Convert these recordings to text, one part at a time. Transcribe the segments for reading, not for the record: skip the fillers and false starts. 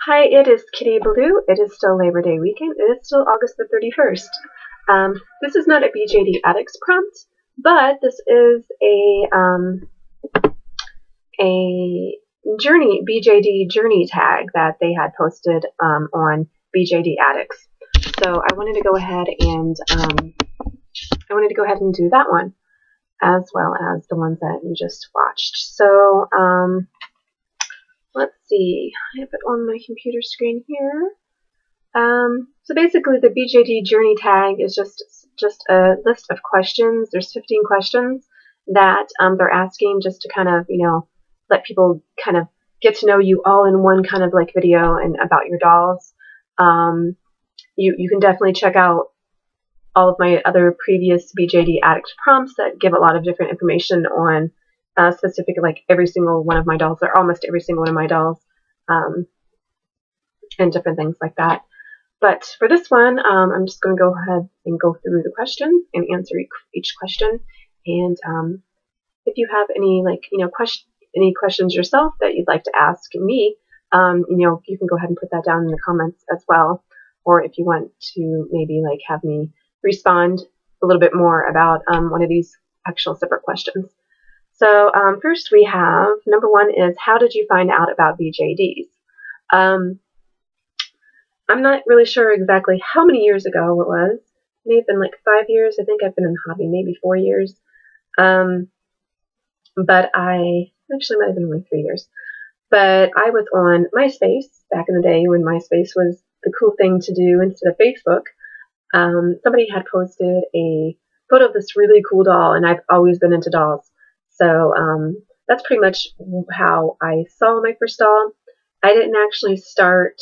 Hi, it is Kitty Blue. It is still Labor Day weekend. It is still August the 31st. This is not a BJD Addicts prompt, but this is a BJD Journey Tag that they had posted on BJD Addicts. So I wanted to go ahead and do that one as well as the ones that you just watched. So let's see. I have it on my computer screen here. So basically, the BJD Journey Tag is just a list of questions. There's 15 questions that they're asking just to kind of, let people kind of get to know you all in one kind of like video and about your dolls. You can definitely check out all of my other previous BJD Addict prompts that give a lot of different information on specific, like every single one of my dolls, or almost every single one of my dolls, and different things like that. But for this one, I'm just going to go ahead and go through the question and answer each question. And if you have any any questions yourself that you'd like to ask me, you can go ahead and put that down in the comments as well. Or if you want to maybe have me respond a little bit more about one of these actual separate questions. So first we have, number one is, how did you find out about BJDs? I'm not really sure exactly how many years ago it was. It may have been like 5 years. I think I've been in the hobby maybe 4 years. But I actually might have been only 3 years. But I was on MySpace back in the day when MySpace was the cool thing to do instead of Facebook. Somebody had posted a photo of this really cool doll, and I've always been into dolls. So that's pretty much how I saw my first doll. I didn't actually start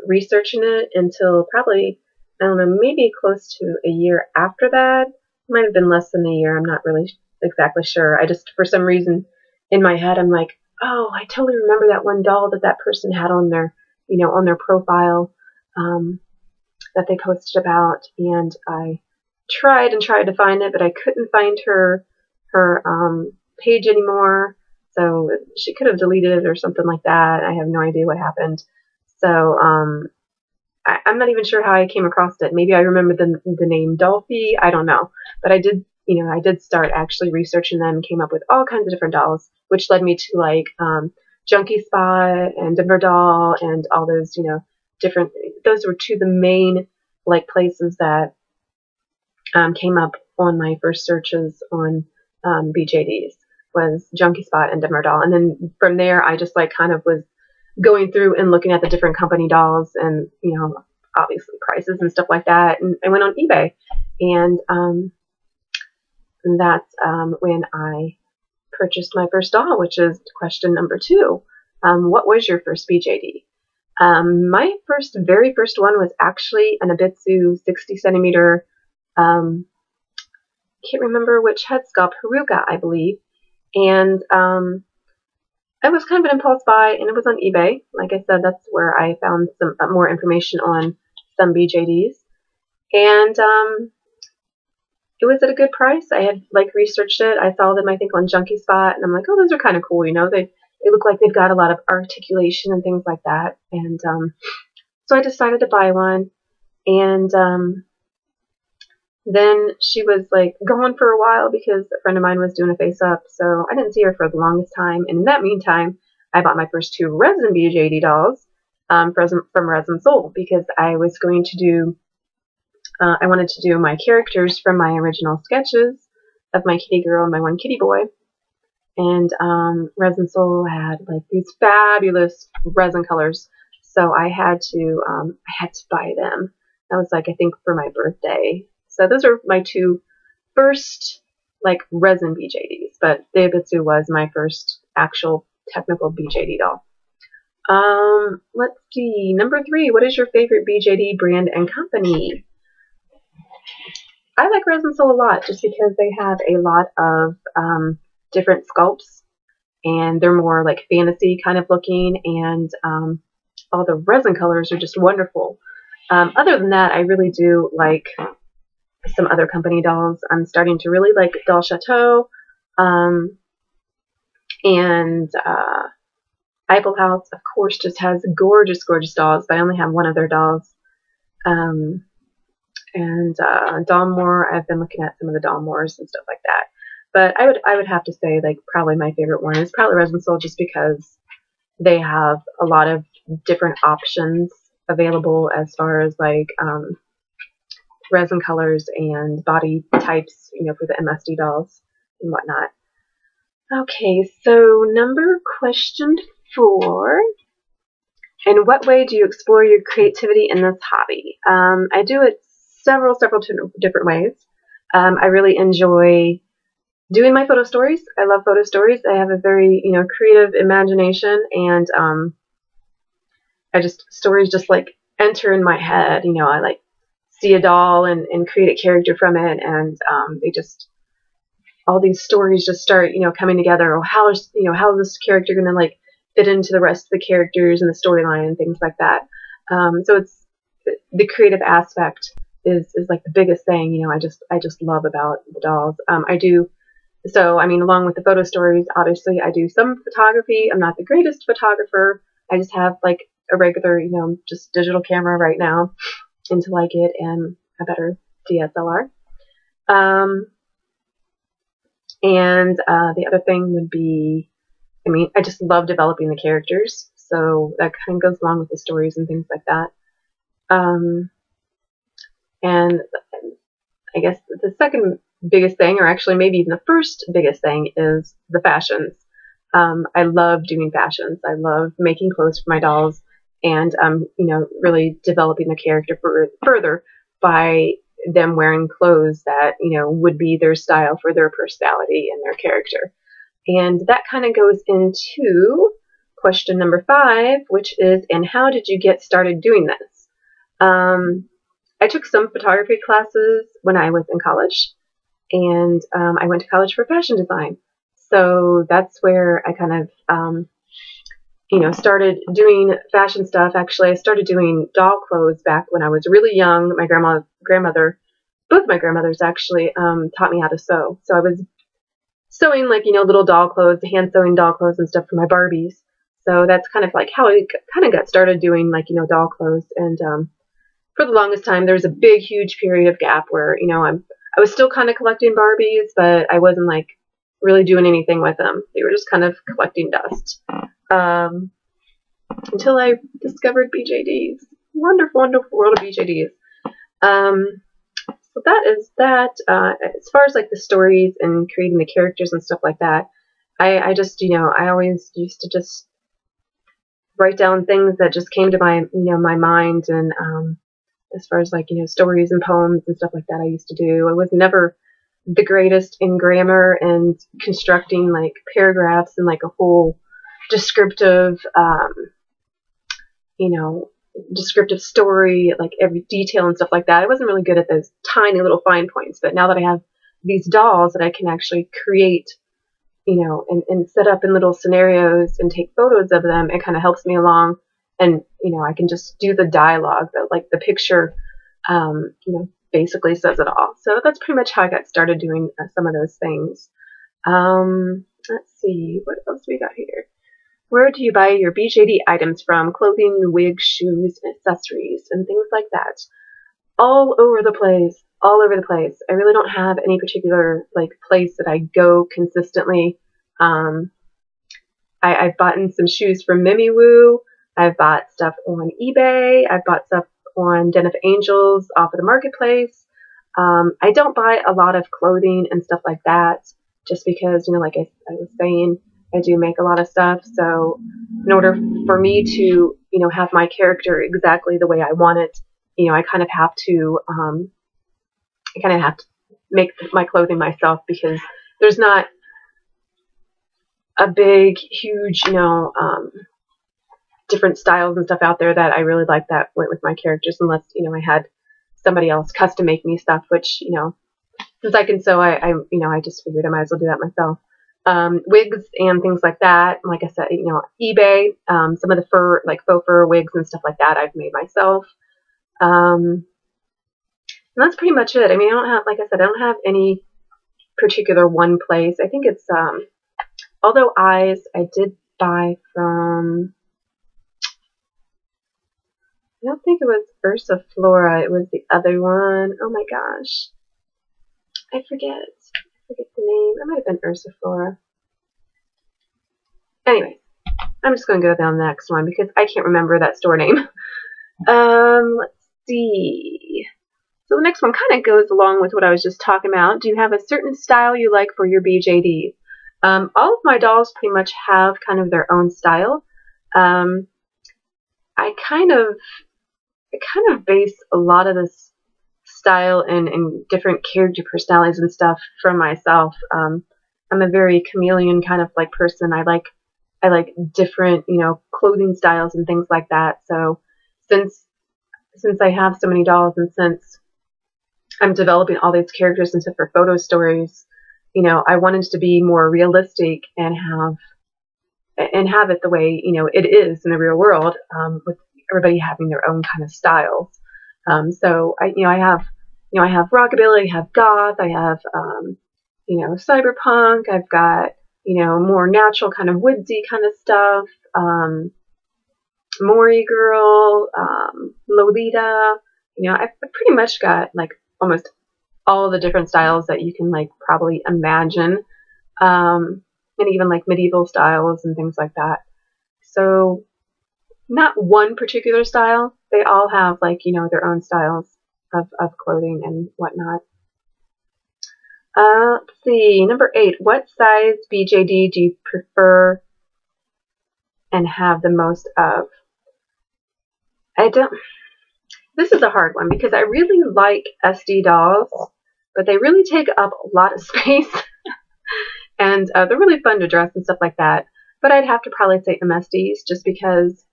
researching it until probably, I don't know, maybe close to a year after that. It might have been less than a year. I'm not really exactly sure. I just, for some reason, in my head, I'm like, oh, I totally remember that one doll that person had on their, on their profile that they posted about. And I tried to find it, but I couldn't find her page anymore. So she could have deleted it or something like that. I have no idea what happened. So I'm not even sure how I came across it. Maybe I remember the name Dolphy. I don't know. But I did start actually researching them, came up with all kinds of different dolls, which led me to Junkie Spot and Dimmer Doll and all those, different. Those were two of the main places that came up on my first searches on BJDs, was Junkie Spot and Dimmer Doll. And then from there, I just kind of was going through and looking at the different company dolls and, obviously prices and stuff like that. And I went on eBay, and that's when I purchased my first doll, which is question number 2. What was your first BJD? My very first one was actually an Abitsu 60 centimeter, can't remember which head sculpt, Haruka, I believe. And it was kind of an impulse buy, and it was on eBay. Like I said, that's where I found some more information on some BJDs. And it was at a good price. I had researched it. I saw them, I think, on Junkie Spot, and I'm like, oh, those are kind of cool. They look like they've got a lot of articulation and things like that. And so I decided to buy one. And then she was gone for a while because a friend of mine was doing a face up, so I didn't see her for the longest time. And in that meantime, I bought my first 2 resin BJD dolls from Resin Soul, because I was going to do, I wanted to do my characters from my original sketches of my kitty girl and my one kitty boy. And Resin Soul had these fabulous resin colors, so I had to buy them. That was I think for my birthday. So those are my 2 first resin BJDs, but the Abitsu was my first actual technical BJD doll. Let's see, number 3, what is your favorite BJD brand and company? I like Resin Soul a lot just because they have a lot of different sculpts, and they're more fantasy kind of looking, and all the resin colors are just wonderful. Other than that, I really do like some other company dolls. I'm starting to really like Doll Chateau, and Apple House, of course, just has gorgeous, gorgeous dolls, but I only have one of their dolls. And Dalmore, I've been looking at some of the Dalmores and stuff like that. But I would have to say, like, probably my favorite one is probably Resin Soul, just because they have a lot of different options available as far as like resin colors and body types, you know, for the MSD dolls and whatnot. Okay, so question 4. In what way do you explore your creativity in this hobby? I do it several different ways. I really enjoy doing my photo stories. I love photo stories. I have a very, you know, creative imagination, and stories just like enter in my head. You know, I like see a doll and create a character from it, and all these stories just start, you know, coming together. Or how is this character going to like fit into the rest of the characters and the storyline and things like that. So it's the creative aspect is like the biggest thing, you know, I just love about the dolls. Along with the photo stories, obviously I do some photography. I'm not the greatest photographer. I just have like a regular, you know, just digital camera right now until I get in a better DSLR. The other thing would be, I just love developing the characters, so that kind of goes along with the stories and things like that. And I guess the second biggest thing, or actually maybe even the first biggest thing, is the fashions. I love doing fashions. I love making clothes for my dolls, and you know, really developing the character further by them wearing clothes that, you know, would be their style for their personality and their character. And that kind of goes into question number 5, which is, and how did you get started doing this? I took some photography classes when I was in college, and I went to college for fashion design. So that's where I kind of, you know, started doing fashion stuff. Actually, I started doing doll clothes back when I was really young. My grandmother, both my grandmothers actually, taught me how to sew. So I was sewing, like, you know, little doll clothes, hand sewing doll clothes and stuff for my Barbies. So that's kind of like how I kind of got started doing, like, you know, doll clothes. And for the longest time, there was a big, huge period of gap where, you know, I was still kind of collecting Barbies, but I wasn't like really doing anything with them. They were just kind of collecting dust. Until I discovered BJDs. Wonderful, wonderful world of BJDs. So that is that. As far as like the stories and creating the characters and stuff like that, I just, you know, I always used to just write down things that just came to my, you know, my mind. And as far as like, you know, stories and poems and stuff like that, I used to do. I was never the greatest in grammar and constructing like paragraphs and like a whole descriptive, you know, descriptive story, like every detail and stuff like that. I wasn't really good at those tiny little fine points, but now that I have these dolls that I can actually create, you know, and set up in little scenarios and take photos of them, it kind of helps me along. And, you know, I can just do the dialogue that, like, the picture, you know, basically says it all. So that's pretty much how I got started doing some of those things. Let's see, what else we got here? Where do you buy your BJD items from? Clothing, wigs, shoes, accessories, and things like that. All over the place. All over the place. I really don't have any particular like place that I go consistently. I've bought some shoes from Mimiwoo. I've bought stuff on eBay. I've bought stuff on Den of Angels off of the marketplace. I don't buy a lot of clothing and stuff like that, just because, you know, like I was saying, I do make a lot of stuff. So in order for me to, you know, have my character exactly the way I want it, you know, I kind of have to make my clothing myself, because there's not a big, huge, you know, different styles and stuff out there that I really like that went with my characters, unless, you know, I had somebody else custom make me stuff, which, you know, since I can sew, you know, I just figured I might as well do that myself. Wigs and things like that. Like I said, you know, eBay, some of the faux fur wigs and stuff like that I've made myself. And that's pretty much it. I mean, I don't have, like I said, I don't have any particular one place. I think it's, although I did buy from, I don't think it was Ursa Flora, it was the other one. Oh my gosh. I forget the name. It might have been Ursa Flora. Anyway, I'm just going to go down the next one because I can't remember that store name. Let's see. So the next one kind of goes along with what I was just talking about. Do you have a certain style you like for your BJDs? All of my dolls pretty much have kind of their own style. I kind of base a lot of this style and different character personalities and stuff from myself. I'm a very chameleon kind of like person. I like different, clothing styles and things like that. So since I have so many dolls and since I'm developing all these characters and stuff for photo stories, I wanted to be more realistic and have it the way, it is in the real world, with everybody having their own kind of styles. So I have rockabilly, I have goth, I have, cyberpunk, I've got, more natural kind of woodsy kind of stuff, Maury girl, Lolita, I've pretty much got like almost all the different styles that you can like probably imagine, and even like medieval styles and things like that. So not one particular style. They all have like, their own styles of clothing and whatnot. Let's see, number 8. What size BJD do you prefer and have the most of? This is a hard one because I really like SD dolls, but they really take up a lot of space. And they're really fun to dress and stuff like that. But I'd have to probably say MSDs just because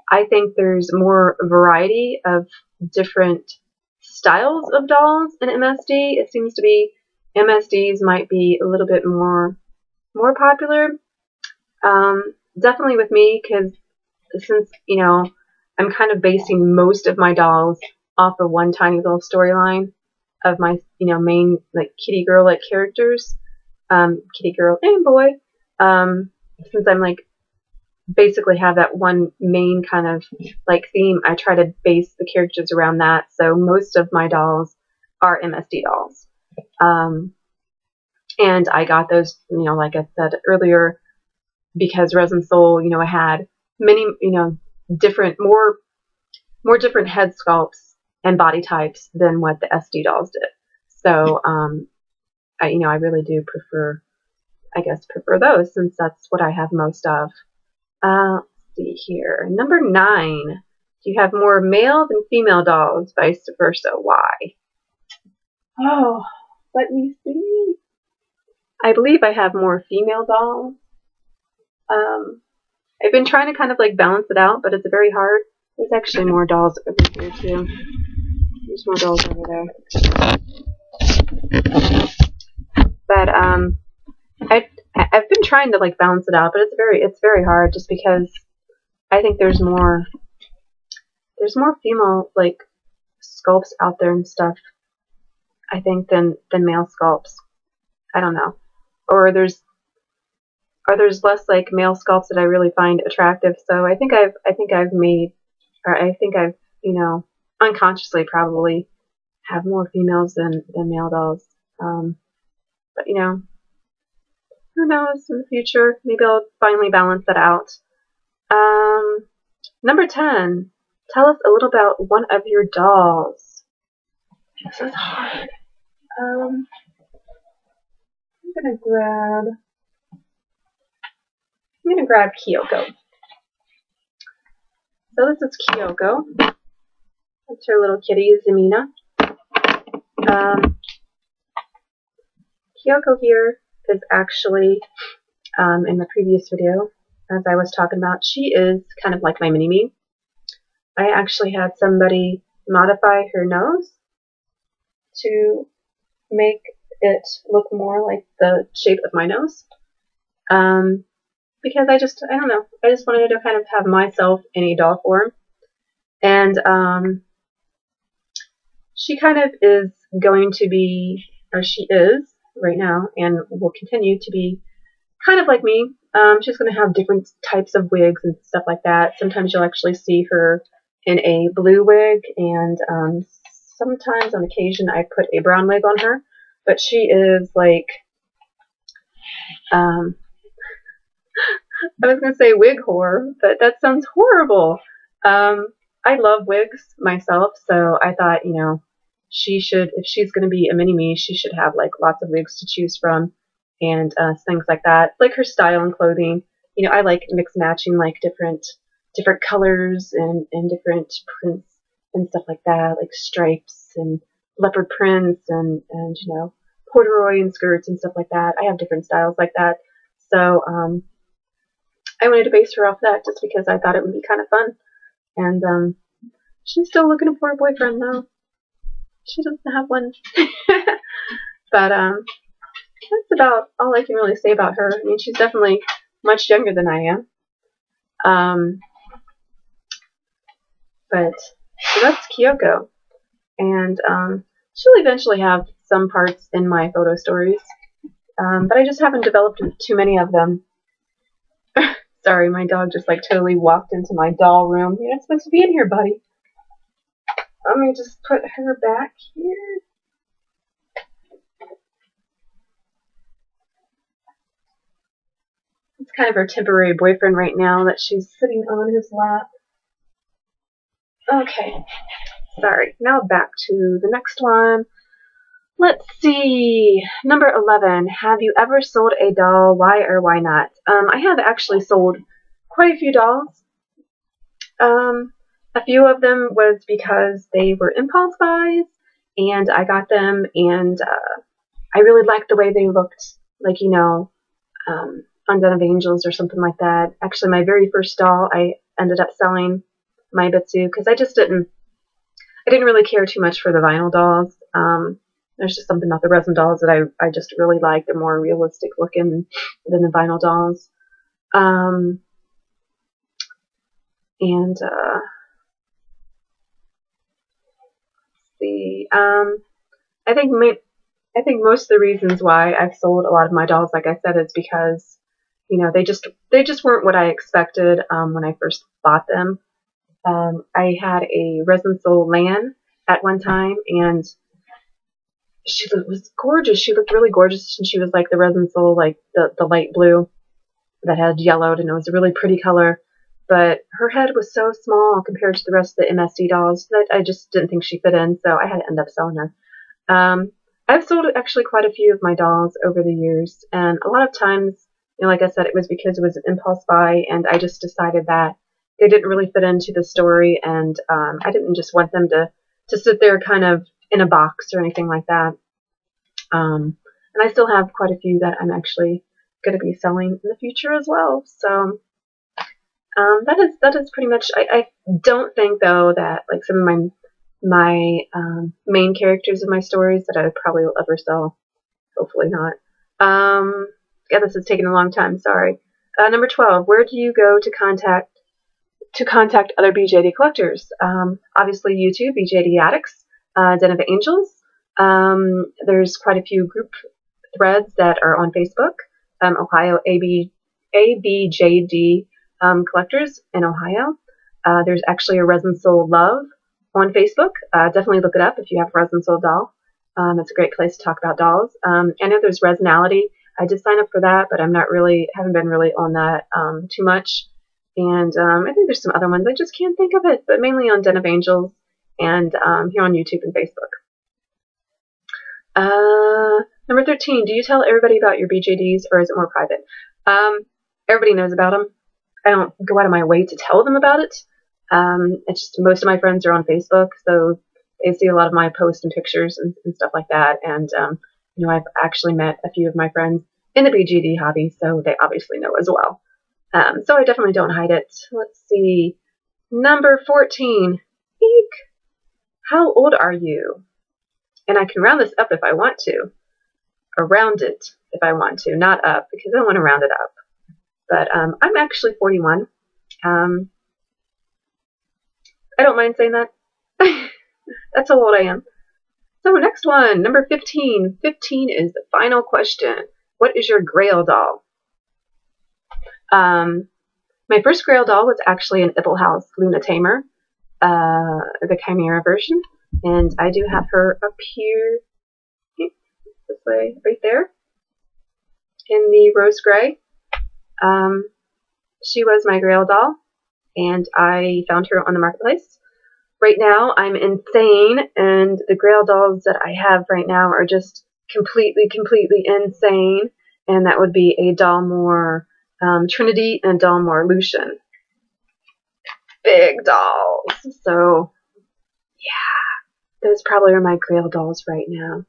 I think there's more variety of different styles of dolls in MSD. It seems to be MSDs might be a little bit more popular. Definitely with me because since, I'm kind of basing most of my dolls off of one tiny little storyline of my, main like kitty girl like characters. Kitty girl and boy. Since I'm like basically have that one main kind of like theme, I try to base the characters around that. So most of my dolls are MSD dolls. And I got those, like I said earlier, because Resin Soul, I had many, different, more different head sculpts and body types than what the SD dolls did. So, I really do prefer those since that's what I have most of. Let's see here. Number 9. Do you have more male than female dolls? Vice versa. Why? Oh, let me see. I believe I have more female dolls. I've been trying to kind of like balance it out, but it's very hard. There's actually more dolls over here too. There's more dolls over there. But I've been trying to like balance it out, but it's very hard just because I think there's more female like sculpts out there and stuff, I think, than male sculpts. I don't know. Or there's less like male sculpts that I really find attractive. So I think I've unconsciously probably have more females than male dolls. But who knows in the future? Maybe I'll finally balance that out. Number 10. Tell us a little about one of your dolls. This is hard. I'm gonna grab Kyoko. So this is Kyoko. That's her little kitty, Zamina. Kyoko here is actually, in the previous video, as I was talking about, she is kind of like my mini-me. I actually had somebody modify her nose to make it look more like the shape of my nose. Because I don't know, I just wanted to kind of have myself in a doll form. And she kind of is going to be, or she is right now, and will continue to be kind of like me. She's going to have different types of wigs and stuff like that. Sometimes you'll actually see her in a blue wig, and sometimes on occasion I put a brown wig on her. But she is like, I was going to say wig whore, but that sounds horrible. I love wigs myself, so I thought, you know, she should, if she's going to be a mini-me, she should have like lots of wigs to choose from and things like that. Like her style and clothing, you know, I like mix matching like different colors and different prints and stuff like that, like stripes and leopard prints and you know, corduroy and skirts and stuff like that. I have different styles like that. So I wanted to base her off that just because I thought it would be kind of fun. And she's still looking for a boyfriend though. She doesn't have one. But that's about all I can really say about her. I mean, she's definitely much younger than I am. But so that's Kyoko. And she'll eventually have some parts in my photo stories. But I just haven't developed too many of them. Sorry, my dog just like totally walked into my doll room. You're not supposed to be in here, buddy. Let me just put her back here. It's kind of her temporary boyfriend right now that she's sitting on his lap. Okay, sorry. Now back to the next one. Let's see. Number 11. Have you ever sold a doll? Why or why not? I have actually sold quite a few dolls. A few of them was because they were impulse buys, and I got them, and I really liked the way they looked, like, you know, on Den of Angels or something like that. Actually, my very first doll, I ended up selling my Bitsu because I didn't really care too much for the vinyl dolls. There's just something about the resin dolls that I just really like. They're more realistic looking than the vinyl dolls. I think most of the reasons why I've sold a lot of my dolls, like I said, is because, you know, they just weren't what I expected when I first bought them. I had a resin soul Lan at one time, and she was gorgeous. She looked really gorgeous, and she was like the resin soul, like the light blue that had yellowed, and it was a really pretty color. But her head was so small compared to the rest of the MSD dolls that I just didn't think she fit in, so I had to end up selling her. I've sold actually quite a few of my dolls over the years, and a lot of times, you know, like I said, it was because it was an impulse buy, and I just decided that they didn't really fit into the story, and I didn't just want them to sit there kind of in a box or anything like that. And I still have quite a few that I'm actually going to be selling in the future as well. So that is pretty much. I don't think though that like some of my main characters of my stories that I probably will ever sell. Hopefully not. Yeah, this is taking a long time. Sorry. Number 12. Where do you go to contact other BJD collectors? Obviously YouTube, BJD Addicts, Den of Angels. There's quite a few group threads that are on Facebook. Ohio ABJD collectors in Ohio. There's actually a Resin Soul Love on Facebook. Definitely look it up if you have a Resin Soul doll. It's a great place to talk about dolls. I know there's Resinality. I did sign up for that, but haven't been really on that too much. And I think there's some other ones. I just can't think of it, but mainly on Den of Angels and here on YouTube and Facebook. Number 13, do you tell everybody about your BJDs, or is it more private? Everybody knows about them. I don't go out of my way to tell them about it. It's just most of my friends are on Facebook, so they see a lot of my posts and pictures and stuff like that. And you know, I've actually met a few of my friends in the BJD hobby, so they obviously know as well. So I definitely don't hide it. Let's see. Number 14. Eek. How old are you? And I can round this up if I want to. Or round it if I want to. Not up, because I don't want to round it up. But I'm actually 41. I don't mind saying that. That's how old I am. So next one, number 15. 15 is the final question. What is your Grail doll? My first Grail doll was actually an Ibble House Luna Tamer, the Chimera version, and I do have her up here, this way, right there, in the rose gray. She was my Grail doll, and I found her on the marketplace. Right now, I'm insane, and the Grail dolls that I have right now are just completely insane, and that would be a Dalmor Trinity and Dalmor Lucian. Big dolls. So, yeah, those probably are my Grail dolls right now.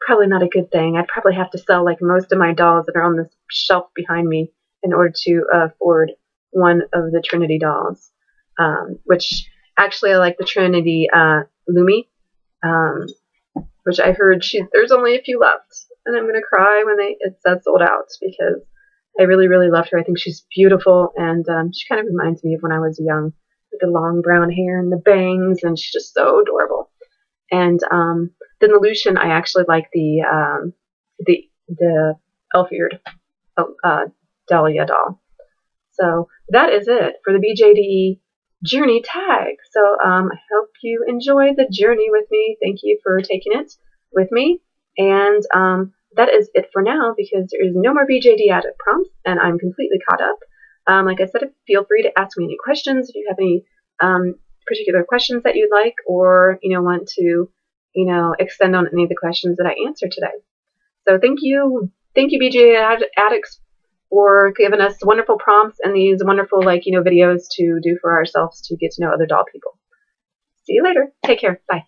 Probably not a good thing. I'd probably have to sell like most of my dolls that are on this shelf behind me in order to afford one of the Trinity dolls, which actually I like the Trinity Lumi, which I heard there's only a few left, and I'm gonna cry when it says sold out, because I really loved her. I think she's beautiful, and she kind of reminds me of when I was young, with the long brown hair and the bangs, and she's just so adorable. And then the Lucian, I actually like the elf-eared Dahlia doll. So that is it for the BJD Journey Tag. So I hope you enjoyed the journey with me. Thank you for taking it with me. And that is it for now, because there is no more BJD addict prompts, and I'm completely caught up. Like I said, feel free to ask me any questions if you have any particular questions that you'd like, or want to extend on any of the questions that I answered today. So thank you BJD addicts for giving us wonderful prompts and these wonderful videos to do for ourselves to get to know other doll people. See you later. Take care. Bye.